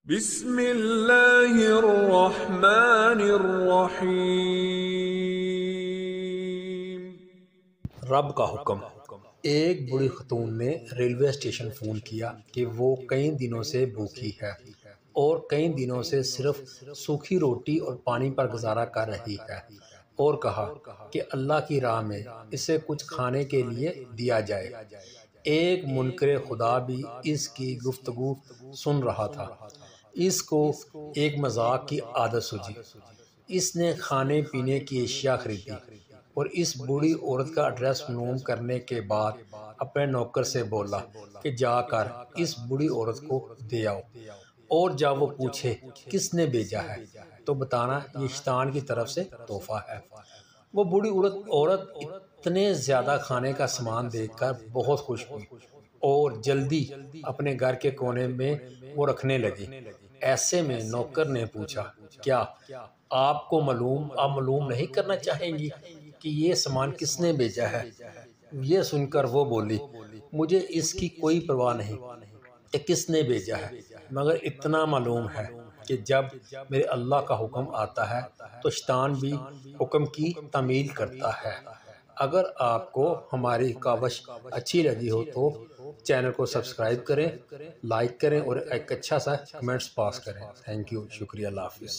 بسم اللہ الرحمن الرحیم۔ رب کا حکم۔ ایک بڑی خاتون نے ریلوے اسٹیشن فون کیا کہ وہ کئی دنوں سے بھوکی ہے اور کئی دنوں سے صرف سوکھی روٹی اور پانی پر گزارا کر رہی ہے، اور کہا کہ اللہ کی راہ میں اسے کچھ کھانے کے لیے دیا جائے۔ ایک منکر خدا بھی اس کی گفتگو سن رہا تھا۔ اس کو ایک مذاق کی عادت سوجی۔ اس نے کھانے پینے کی اشیاء خریدی اور اس بوڑھی عورت کا ایڈریس معلوم کرنے کے بعد اپنے نوکر سے بولا کہ جا کر اس بوڑھی عورت کو دے آؤ، اور جب وہ پوچھے کس نے بھیجا ہے تو بتانا یہ شیطان کی طرف سے تحفہ ہے۔ وہ بوڑھی عورت اتنے زیادہ کھانے کا سامان دیکھ کر بہت خوش ہوئی اور جلدی اپنے گھر کے کونے میں وہ رکھنے لگی۔ ایسے میں نوکر نے پوچھا، کیا آپ کو معلوم نہیں کرنا چاہیں گی کہ یہ سامان کس نے بھیجا ہے؟ یہ سن کر وہ بولی، مجھے اس کی کوئی پرواہ نہیں کہ کس نے بھیجا ہے، مگر اتنا معلوم ہے کہ جب میرے اللہ کا حکم آتا ہے تو شیطان بھی حکم کی تعمیل کرتا ہے۔ اگر آپ کو ہماری کاوش اچھی لگی ہو تو چینل کو سبسکرائب کریں، لائک کریں اور ایک اچھا سا کمنٹس پاس کریں۔ تھینک یو، شکریہ، اللہ حافظ۔